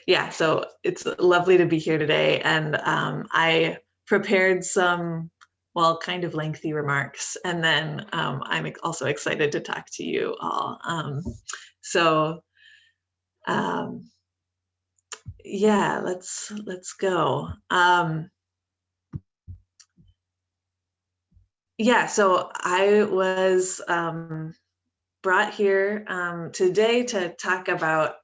Yeah, so it's lovely to be here today, and I prepared some, well, kind of lengthy remarks, and then I'm also excited to talk to you all. So yeah, let's go. Yeah, so I was brought here today to talk about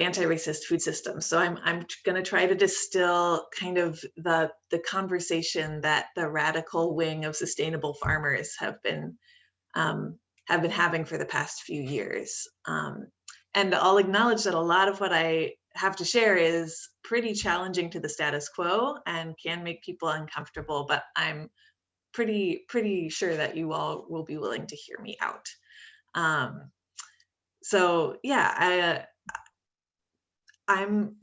anti-racist food systems. So I'm going to try to distill kind of the conversation that the radical wing of sustainable farmers have been having for the past few years. And I'll acknowledge that a lot of what I have to share is pretty challenging to the status quo and can make people uncomfortable, but I'm pretty sure that you all will be willing to hear me out. So yeah, I'm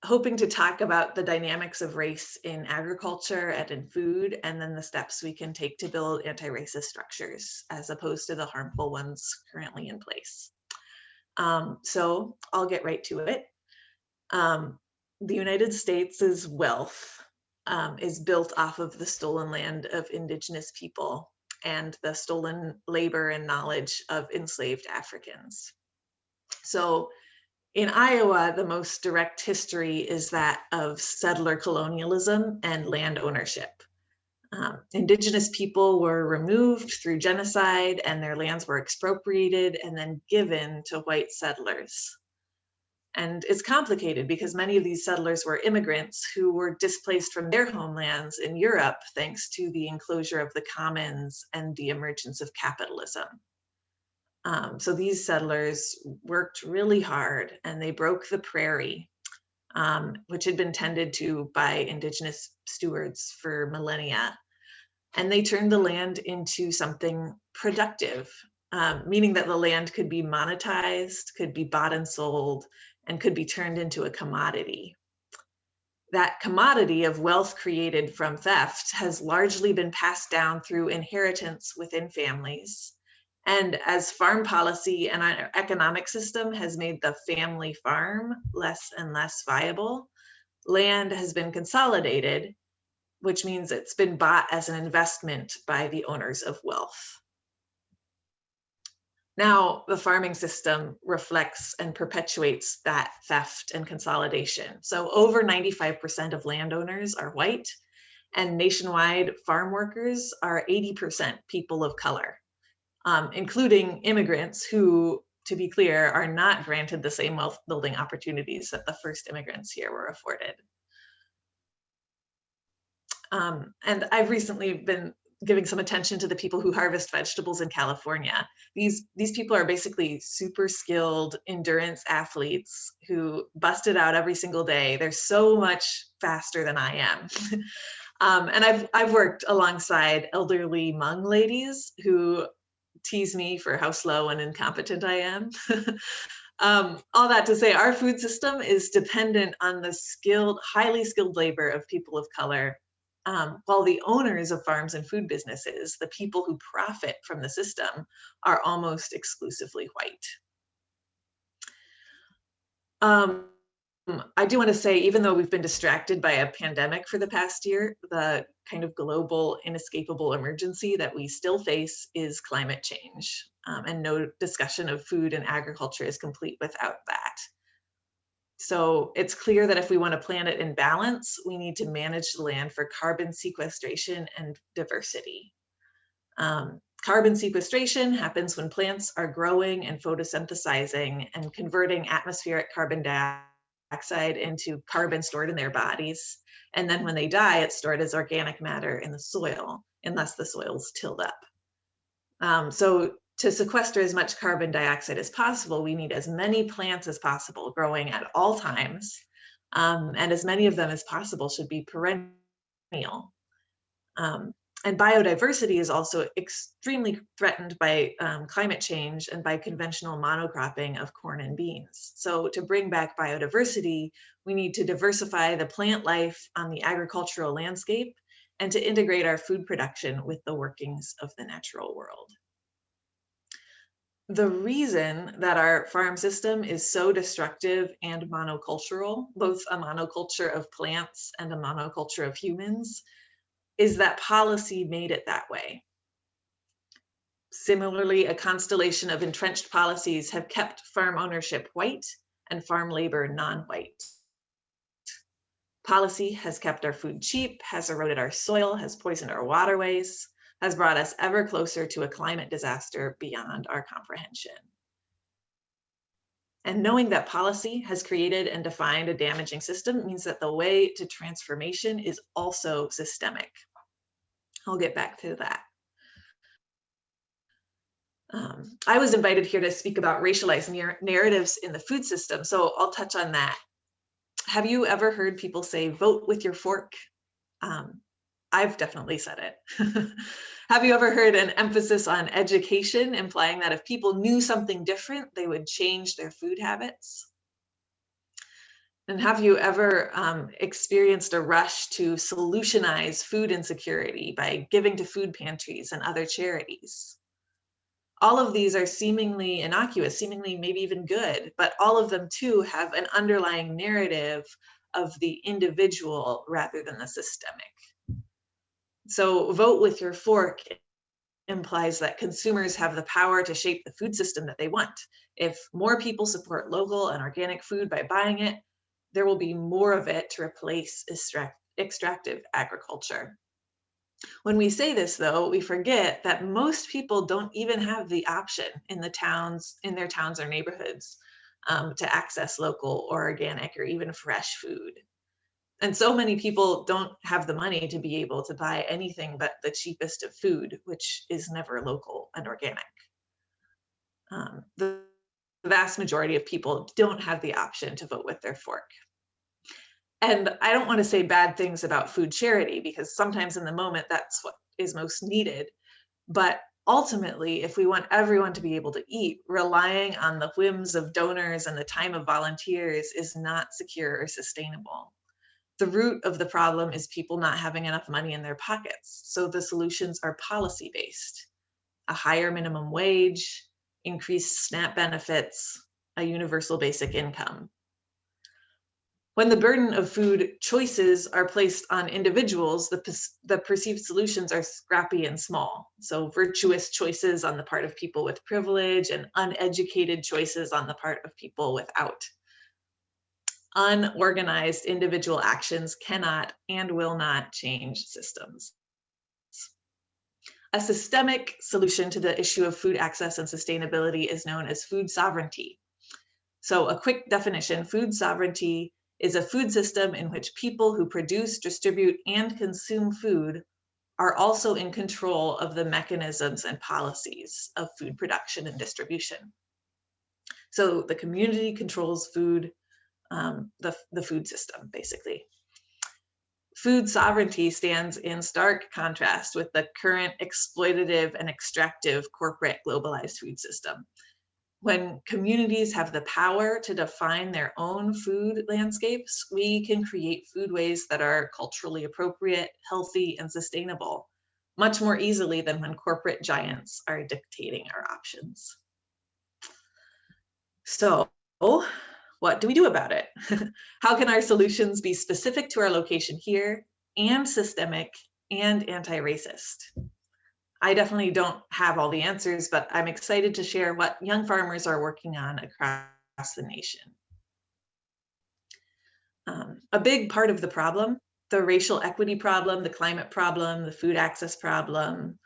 hoping to talk about the dynamics of race in agriculture and in food, and then the steps we can take to build anti-racist structures as opposed to the harmful ones currently in place. So I'll get right to it. The United States' wealth is built off of the stolen land of indigenous people and the stolen labor and knowledge of enslaved Africans. So in Iowa, the most direct history is that of settler colonialism and land ownership. Indigenous people were removed through genocide and their lands were expropriated and then given to white settlers. And it's complicated because many of these settlers were immigrants who were displaced from their homelands in Europe thanks to the enclosure of the commons and the emergence of capitalism. So these settlers worked really hard and they broke the prairie, which had been tended to by indigenous stewards for millennia. And they turned the land into something productive, meaning that the land could be monetized, could be bought and sold, and could be turned into a commodity. That commodity of wealth created from theft has largely been passed down through inheritance within families. And as farm policy and our economic system has made the family farm less and less viable, land has been consolidated, which means it's been bought as an investment by the owners of wealth. Now, the farming system reflects and perpetuates that theft and consolidation. So over 95% of landowners are white, and nationwide farm workers are 80% people of color. Including immigrants who, to be clear, are not granted the same wealth building opportunities that the first immigrants here were afforded. And I've recently been giving some attention to the people who harvest vegetables in California. These people are basically super skilled endurance athletes who bust it out every single day. They're so much faster than I am. And I've worked alongside elderly Hmong ladies who tease me for how slow and incompetent I am. All that to say, our food system is dependent on the highly skilled labor of people of color, while the owners of farms and food businesses, the people who profit from the system, are almost exclusively white. I do want to say, even though we've been distracted by a pandemic for the past year, the kind of global inescapable emergency that we still face is climate change. And no discussion of food and agriculture is complete without that. So it's clear that if we want a planet in balance, we need to manage the land for carbon sequestration and diversity. Carbon sequestration happens when plants are growing and photosynthesizing and converting atmospheric carbon dioxide into carbon stored in their bodies. And then when they die, it's stored as organic matter in the soil, unless the soil is tilled up. So to sequester as much carbon dioxide as possible, we need as many plants as possible growing at all times. And as many of them as possible should be perennial. And biodiversity is also extremely threatened by climate change and by conventional monocropping of corn and beans. So to bring back biodiversity, we need to diversify the plant life on the agricultural landscape and to integrate our food production with the workings of the natural world. The reason that our farm system is so destructive and monocultural, both a monoculture of plants and a monoculture of humans, is that policy made it that way. Similarly, a constellation of entrenched policies have kept farm ownership white and farm labor non-white. Policy has kept our food cheap, has eroded our soil, has poisoned our waterways, has brought us ever closer to a climate disaster beyond our comprehension. And knowing that policy has created and defined a damaging system means that the way to transformation is also systemic. I'll get back to that. I was invited here to speak about racialized narratives in the food system, so I'll touch on that. Have you ever heard people say, vote with your fork? I've definitely said it. Have you ever heard an emphasis on education, implying that if people knew something different, they would change their food habits? And have you ever experienced a rush to solutionize food insecurity by giving to food pantries and other charities? All of these are seemingly innocuous, seemingly maybe even good, but all of them too have an underlying narrative of the individual rather than the systemic. So vote with your fork implies that consumers have the power to shape the food system that they want. If more people support local and organic food by buying it, there will be more of it to replace extractive agriculture. When we say this, though, we forget that most people don't even have the option in their towns or neighborhoods to access local or organic or even fresh food. And so many people don't have the money to be able to buy anything but the cheapest of food, which is never local and organic. The vast majority of people don't have the option to vote with their fork. And I don't want to say bad things about food charity, because sometimes in the moment that's what is most needed. But ultimately, if we want everyone to be able to eat, relying on the whims of donors and the time of volunteers is not secure or sustainable. The root of the problem is people not having enough money in their pockets. So the solutions are policy-based. A higher minimum wage, increased SNAP benefits, a universal basic income. When the burden of food choices are placed on individuals, the perceived solutions are scrappy and small. So virtuous choices on the part of people with privilege and uneducated choices on the part of people without. Unorganized individual actions cannot and will not change systems. A systemic solution to the issue of food access and sustainability is known as food sovereignty. So a quick definition, food sovereignty is a food system in which people who produce, distribute, and consume food are also in control of the mechanisms and policies of food production and distribution. So the community controls food, the food system, basically. Food sovereignty stands in stark contrast with the current exploitative and extractive corporate globalized food system. When communities have the power to define their own food landscapes, we can create foodways that are culturally appropriate, healthy, and sustainable, much more easily than when corporate giants are dictating our options. So, what do we do about it? How can our solutions be specific to our location here and systemic and anti-racist? I definitely don't have all the answers, but I'm excited to share what young farmers are working on across the nation. A big part of the problem, the racial equity problem, the climate problem, the food access problem,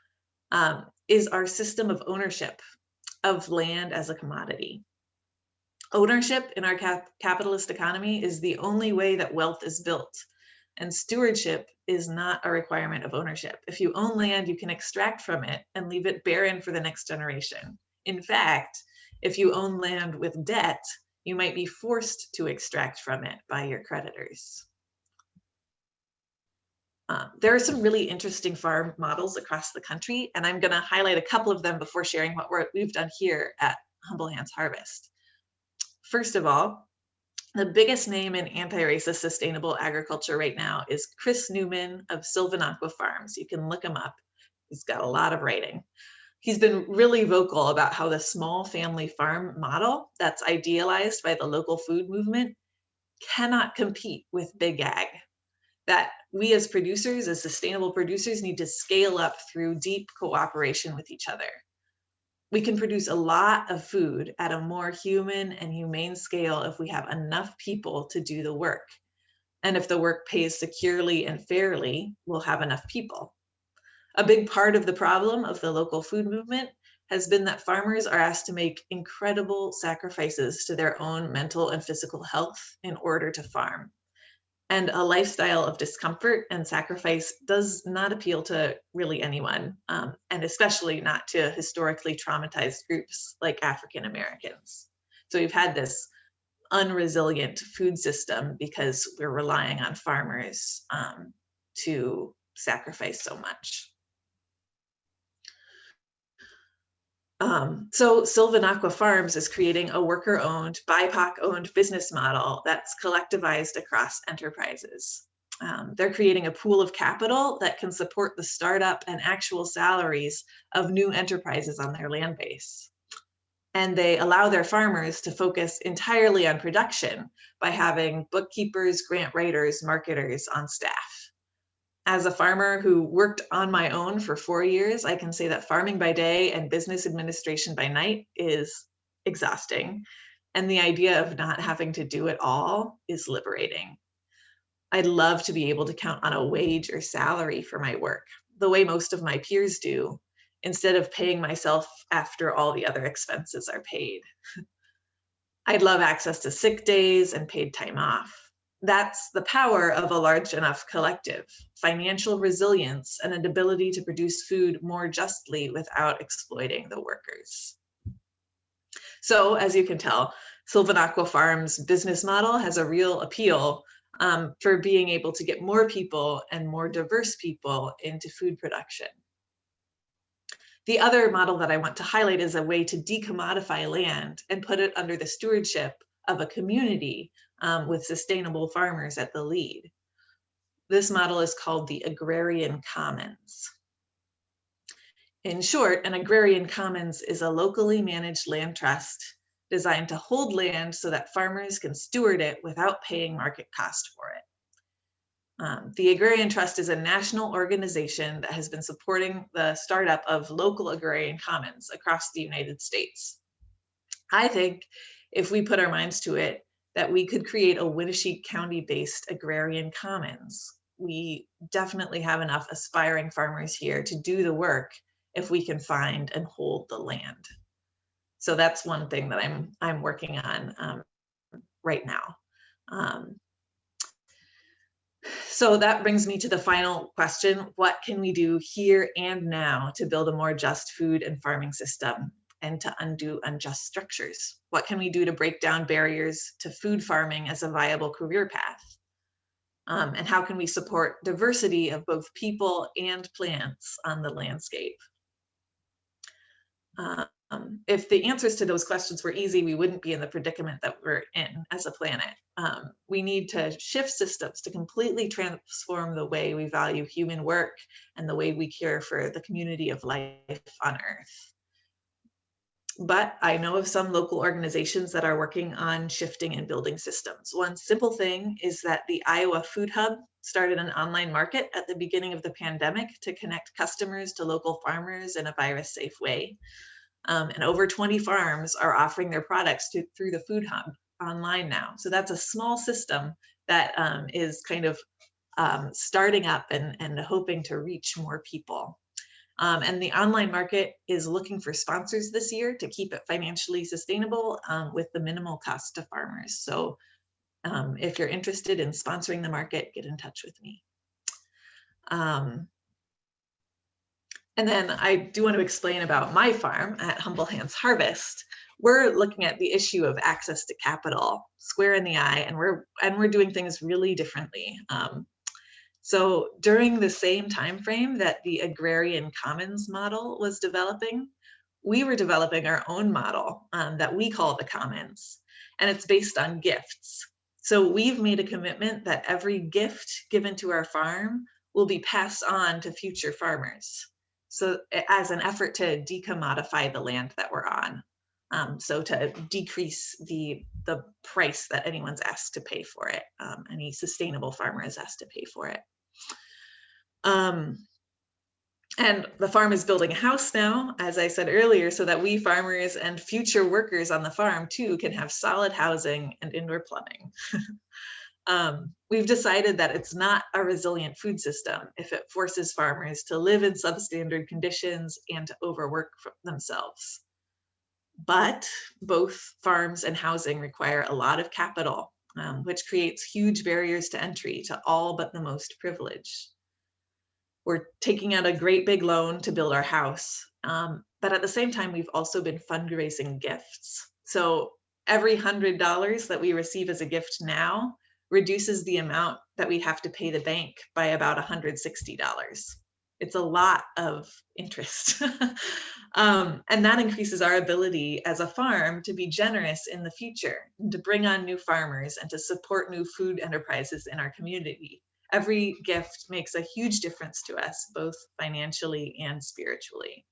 is our system of ownership of land as a commodity. Ownership in our capitalist economy is the only way that wealth is built. And stewardship is not a requirement of ownership. If you own land, you can extract from it and leave it barren for the next generation. In fact, if you own land with debt, you might be forced to extract from it by your creditors. There are some really interesting farm models across the country, and I'm going to highlight a couple of them before sharing what we've done here at Humble Hands Harvest. First of all, the biggest name in anti-racist sustainable agriculture right now is Chris Newman of Sylvanaqua Farms. You can look him up. He's got a lot of writing. He's been really vocal about how the small family farm model that's idealized by the local food movement cannot compete with big ag. That we as producers, as sustainable producers, need to scale up through deep cooperation with each other. We can produce a lot of food at a more human and humane scale if we have enough people to do the work. And if the work pays securely and fairly, we'll have enough people. A big part of the problem of the local food movement has been that farmers are asked to make incredible sacrifices to their own mental and physical health in order to farm. And a lifestyle of discomfort and sacrifice does not appeal to really anyone, and especially not to historically traumatized groups like African Americans. So we've had this unresilient food system because we're relying on farmers to sacrifice so much. So Sylvanaqua Farms is creating a worker-owned, BIPOC-owned business model that's collectivized across enterprises. They're creating a pool of capital that can support the startup and actual salaries of new enterprises on their land base. And they allow their farmers to focus entirely on production by having bookkeepers, grant writers, marketers on staff. As a farmer who worked on my own for 4 years, I can say that farming by day and business administration by night is exhausting. And the idea of not having to do it all is liberating. I'd love to be able to count on a wage or salary for my work, the way most of my peers do, instead of paying myself after all the other expenses are paid. I'd love access to sick days and paid time off. That's the power of a large enough collective, financial resilience and an ability to produce food more justly without exploiting the workers. So as you can tell, Sylvanaqua Farms' business model has a real appeal for being able to get more people and more diverse people into food production. The other model that I want to highlight is a way to decommodify land and put it under the stewardship of a community with sustainable farmers at the lead. This model is called the Agrarian Commons. In short, an Agrarian Commons is a locally managed land trust designed to hold land so that farmers can steward it without paying market cost for it. The Agrarian Trust is a national organization that has been supporting the startup of local agrarian commons across the United States. I think if we put our minds to it, that we could create a Winneshiek County-based agrarian commons. We definitely have enough aspiring farmers here to do the work if we can find and hold the land. So that's one thing that I'm working on right now. So that brings me to the final question: what can we do here and now to build a more just food and farming system and to undo unjust structures? What can we do to break down barriers to food farming as a viable career path? And how can we support diversity of both people and plants on the landscape? If the answers to those questions were easy, we wouldn't be in the predicament that we're in as a planet. We need to shift systems to completely transform the way we value human work and the way we care for the community of life on Earth. But I know of some local organizations that are working on shifting and building systems. One simple thing is that the Iowa Food Hub started an online market at the beginning of the pandemic to connect customers to local farmers in a virus-safe way. And over 20 farms are offering their products through the Food Hub online now. So that's a small system that is kind of starting up and hoping to reach more people. And the online market is looking for sponsors this year to keep it financially sustainable with the minimal cost to farmers. So if you're interested in sponsoring the market, get in touch with me. And then I do want to explain about my farm at Humble Hands Harvest. We're looking at the issue of access to capital, square in the eye, and we're doing things really differently. So during the same time frame that the Agrarian Commons model was developing, we were developing our own model that we call the Commons, and it's based on gifts. So we've made a commitment that every gift given to our farm will be passed on to future farmers. So as an effort to decommodify the land that we're on. So to decrease the price that anyone's asked to pay for it, any sustainable farmer is asked to pay for it. And the farm is building a house now, as I said earlier, so that we farmers and future workers on the farm too can have solid housing and indoor plumbing. We've decided that it's not a resilient food system if it forces farmers to live in substandard conditions and to overwork themselves. But both farms and housing require a lot of capital, which creates huge barriers to entry to all but the most privileged. We're taking out a great big loan to build our house, but at the same time, we've also been fundraising gifts. So every $100 that we receive as a gift now reduces the amount that we have to pay the bank by about $160. It's a lot of interest. And that increases our ability as a farm to be generous in the future, and to bring on new farmers and to support new food enterprises in our community. Every gift makes a huge difference to us, both financially and spiritually.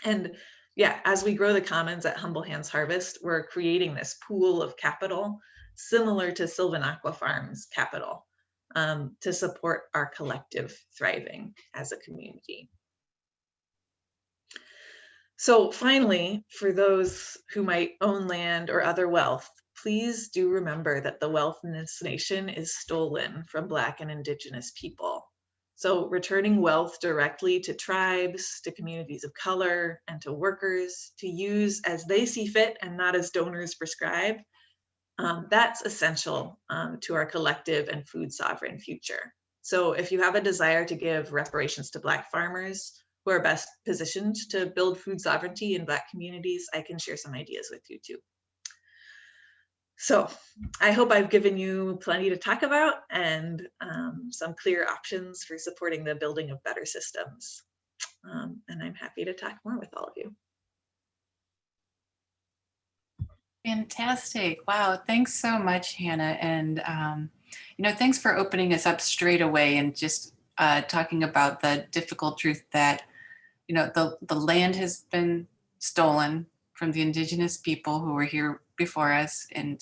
And yeah, as we grow the commons at Humble Hands Harvest, we're creating this pool of capital similar to Sylvanaqua Farms capital, to support our collective thriving as a community. So finally, for those who might own land or other wealth, please do remember that the wealth in this nation is stolen from Black and Indigenous people. So returning wealth directly to tribes, to communities of color, and to workers to use as they see fit and not as donors prescribe, that's essential to our collective and food sovereign future. So if you have a desire to give reparations to Black farmers who are best positioned to build food sovereignty in Black communities, I can share some ideas with you too. So I hope I've given you plenty to talk about and some clear options for supporting the building of better systems. And I'm happy to talk more with all of you. Fantastic. Wow. Thanks so much, Hannah. And, thanks for opening us up straight away and just talking about the difficult truth that, the land has been stolen from the Indigenous people who were here before us, and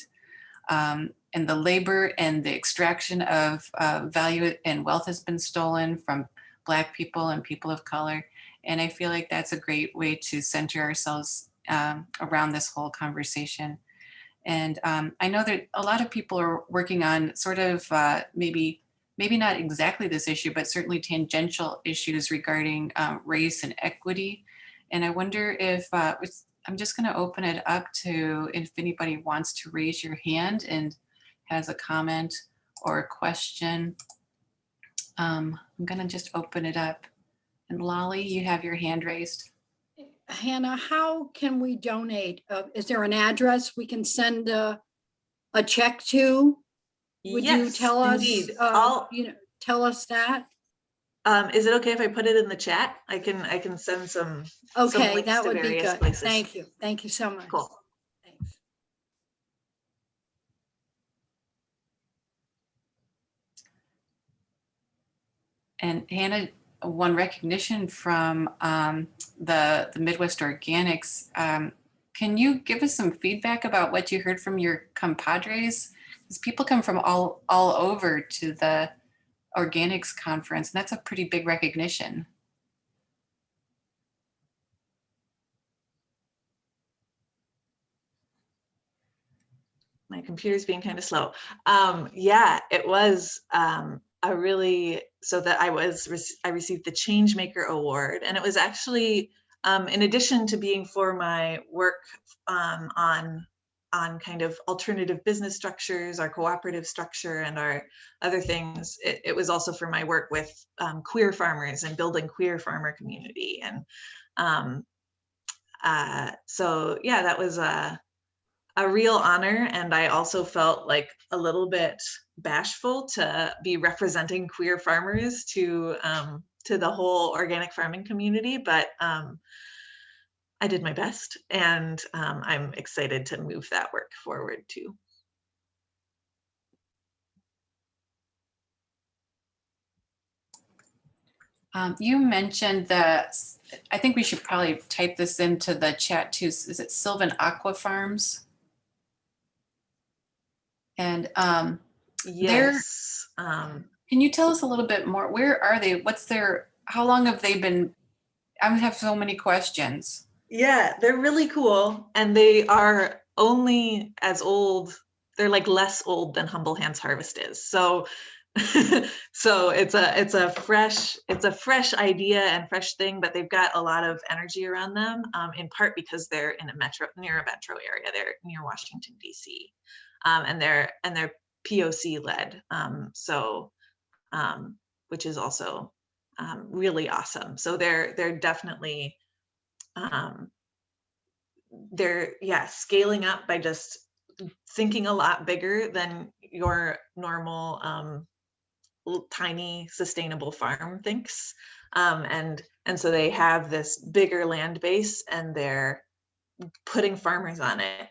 the labor and the extraction of value and wealth has been stolen from Black people and people of color. And I feel like that's a great way to center ourselves around this whole conversation. And I know that a lot of people are working on sort of maybe not exactly this issue, but certainly tangential issues regarding race and equity. And I wonder if, I'm just going to open it up to if anybody wants to raise your hand and has a comment or a question. I'm going to just open it up. And Lolly, you have your hand raised. Hannah, how can we donate? Is there an address we can send a check to? Would you tell us? Indeed. Tell us that. Is it okay if I put it in the chat? I can send some. Okay, some that would be good. Places. Thank you. Thank you so much. Cool. Thanks. And Hannah won recognition from the Midwest Organics. Can you give us some feedback about what you heard from your compadres? Because people come from all over to the Organics conference, and that's a pretty big recognition. My computer's being kind of slow. Yeah, it was a really, so that I received the Changemaker Award, and it was actually, in addition to being for my work on kind of alternative business structures, our cooperative structure, and our other things, it was also for my work with queer farmers and building queer farmer community. And so yeah, that was a real honor. And I also felt like a little bit bashful to be representing queer farmers to the whole organic farming community, but I did my best, and I'm excited to move that work forward too. You mentioned that, I think we should probably type this into the chat too. Is it Sylvanaqua Farms? And Yes. can you tell us a little bit more? Where are they? How long have they been? I have so many questions. Yeah, they're really cool. And they are only as old, they're like less old than Humble Hands Harvest is. So so it's a fresh idea and fresh thing, but they've got a lot of energy around them, in part because they're in near a metro area. They're near Washington, DC. And they're POC led. Which is also really awesome. So they're definitely they're scaling up by just thinking a lot bigger than your normal tiny sustainable farm thinks. And so they have this bigger land base and they're putting farmers on it.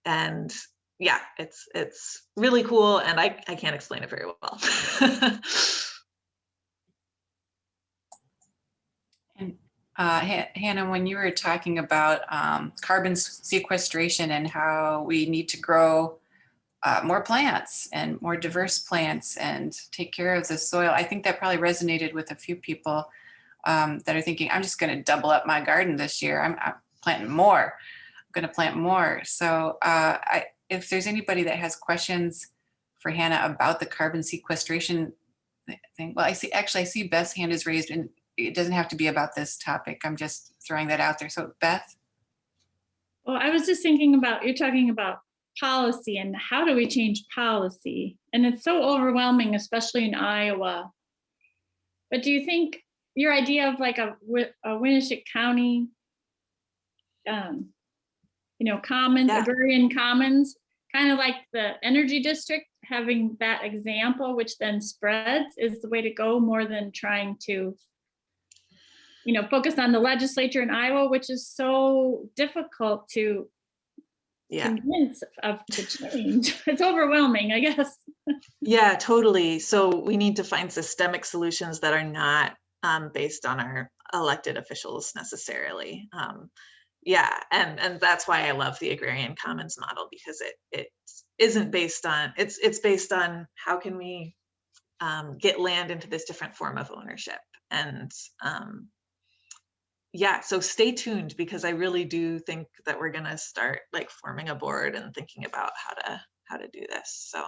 And yeah, it's really cool, and I can't explain it very well. And Hannah, when you were talking about carbon sequestration and how we need to grow more plants and more diverse plants and take care of the soil, I think that probably resonated with a few people that are thinking, I'm just going to double up my garden this year. I'm planting more. I'm going to plant more. So if there's anybody that has questions for Hannah about the carbon sequestration thing, well, I see Beth's hand is raised, and it doesn't have to be about this topic. I'm just throwing that out there. So Beth? Well, I was just thinking about, you're talking about policy and how do we change policy? And it's so overwhelming, especially in Iowa. But do you think your idea of like a Winneshiek County, commons, Agrarian Commons, kind of like the energy district, having that example, which then spreads, is the way to go, more than trying to, focus on the legislature in Iowa, which is so difficult to convince to change. It's overwhelming, I guess. Yeah, totally. So we need to find systemic solutions that are not based on our elected officials necessarily. And that's why I love the Agrarian Commons model, because it isn't based on, it's based on how can we get land into this different form of ownership. And so stay tuned, because I really do think that we're gonna start like forming a board and thinking about how to do this. So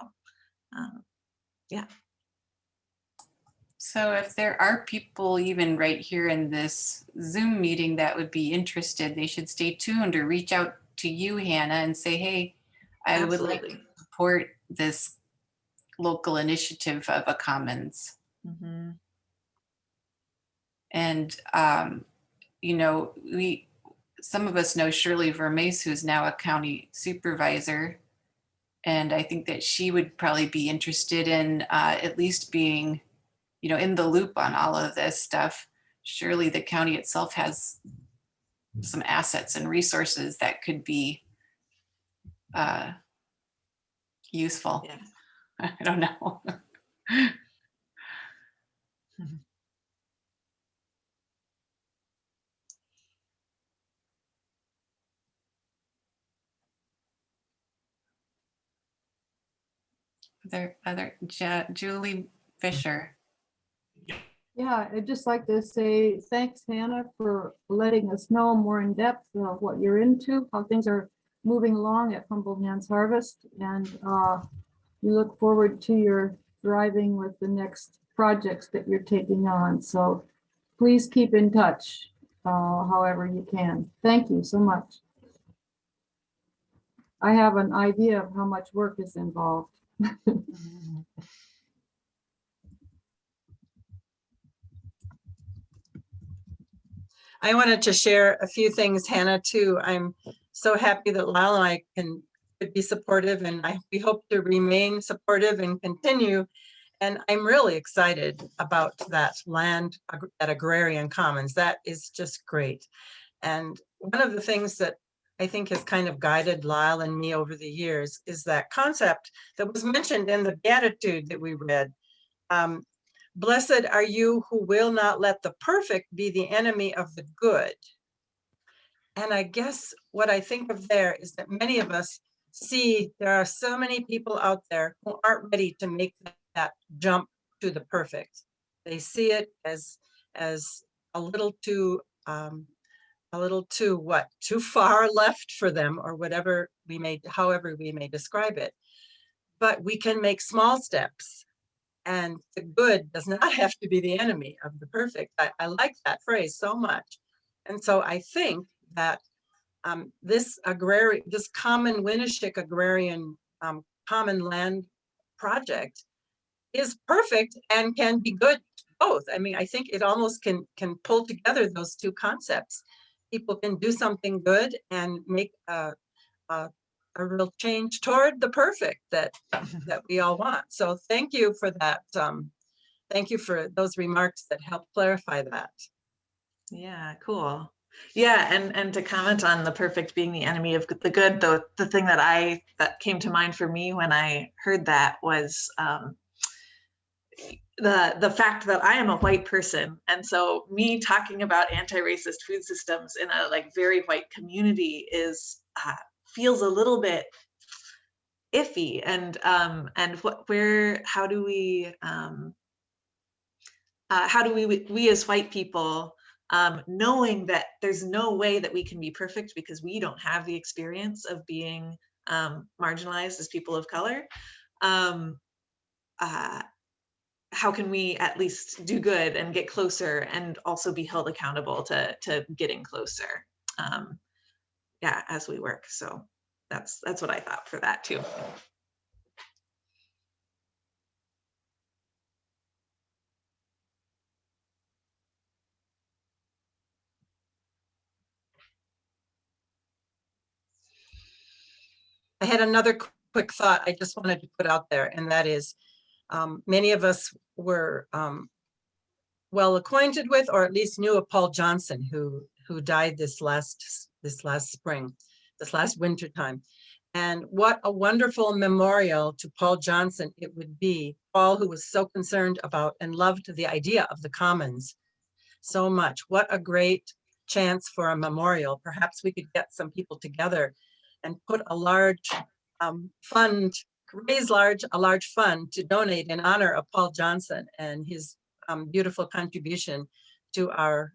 So if there are people even right here in this Zoom meeting that would be interested, they should stay tuned or reach out to you, Hannah, and say, hey, I would like to support this local initiative of a commons. Mm-hmm. And, some of us know Shirley Vermees, who's now a county supervisor. And I think that she would probably be interested in at least being, in the loop on all of this stuff. Surely the county itself has some assets and resources that could be useful. Yeah. I don't know. Julie Fisher. Yeah, I'd just like to say thanks, Hannah, for letting us know more in depth of what you're into, how things are moving along at Humble Hands Harvest, and we look forward to your thriving with the next projects that you're taking on. So please keep in touch however you can. Thank you so much. I have an idea of how much work is involved. I wanted to share a few things, Hannah, too. I'm so happy that Lyle and I could be supportive, and we hope to remain supportive and continue. And I'm really excited about that land at Agrarian Commons. That is just great. And one of the things that I think has kind of guided Lyle and me over the years is that concept that was mentioned in the Beatitude that we read. Blessed are you who will not let the perfect be the enemy of the good. And I guess what I think of there is that many of us see there are so many people out there who aren't ready to make that jump to the perfect. They see it as a little too what, too far left for them, or whatever we may, however we may describe it. But we can make small steps, and the good does not have to be the enemy of the perfect. I like that phrase so much. And so I think that this common Winneshiek agrarian common land project is perfect and can be good both. I mean, I think it almost can pull together those two concepts. People can do something good and make a real change toward the perfect that we all want. So thank you for that. Thank you for those remarks that help clarify that. Yeah, cool. Yeah, and to comment on the perfect being the enemy of the good, the thing that came to mind for me when I heard that was the fact that I am a white person, and so me talking about anti-racist food systems in a like very white community is feels a little bit iffy, and how do we as white people, knowing that there's no way that we can be perfect because we don't have the experience of being marginalized as people of color, how can we at least do good and get closer and also be held accountable to getting closer, yeah, as we work. So that's what I thought for that too. I had another quick thought I just wanted to put out there, and that is many of us were well acquainted with, or at least knew of Paul Johnson, who died this last spring, this last winter time. And what a wonderful memorial to Paul Johnson it would be. Paul, who was so concerned about and loved the idea of the commons so much. What a great chance for a memorial. Perhaps we could get some people together and put a large fund, raise a large fund to donate in honor of Paul Johnson and his beautiful contribution to our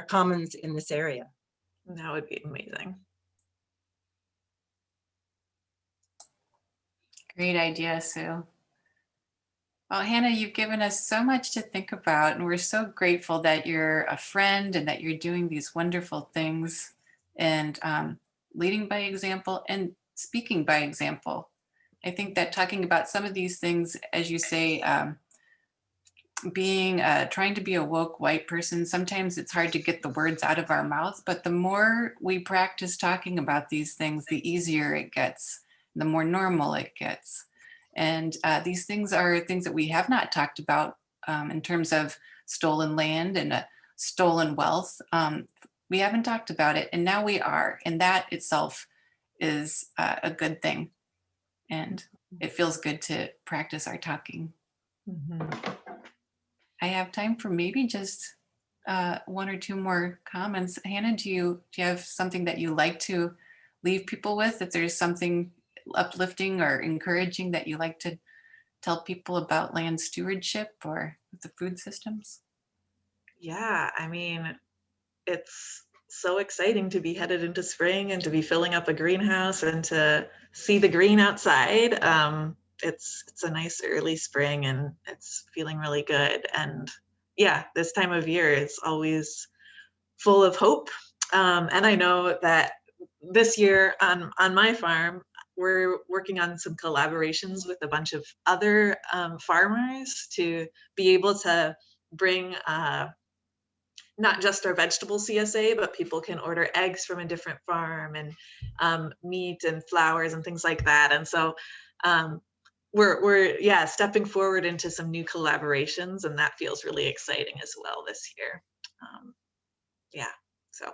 commons in this area. That would be amazing. Great idea, Sue. Well, Hannah, you've given us so much to think about, and we're so grateful that you're a friend and that you're doing these wonderful things and leading by example and speaking by example. I think that talking about some of these things, as you say, trying to be a woke white person, sometimes it's hard to get the words out of our mouths, but the more we practice talking about these things, the easier it gets, the more normal it gets. And these things are things that we have not talked about in terms of stolen land and stolen wealth. We haven't talked about it, and now we are. And that itself is a good thing. And it feels good to practice our talking. Mm-hmm. I have time for maybe just one or two more comments. Hannah, do you have something that you like to leave people with? If there's something uplifting or encouraging that you like to tell people about land stewardship or the food systems? Yeah, I mean, it's so exciting to be headed into spring and to be filling up a greenhouse and to see the green outside. It's a nice early spring and it's feeling really good. And yeah, this time of year is always full of hope. And I know that this year on my farm, we're working on some collaborations with a bunch of other farmers to be able to bring not just our vegetable CSA, but people can order eggs from a different farm and meat and flowers and things like that. And so we're stepping forward into some new collaborations, and that feels really exciting as well this year. Yeah, so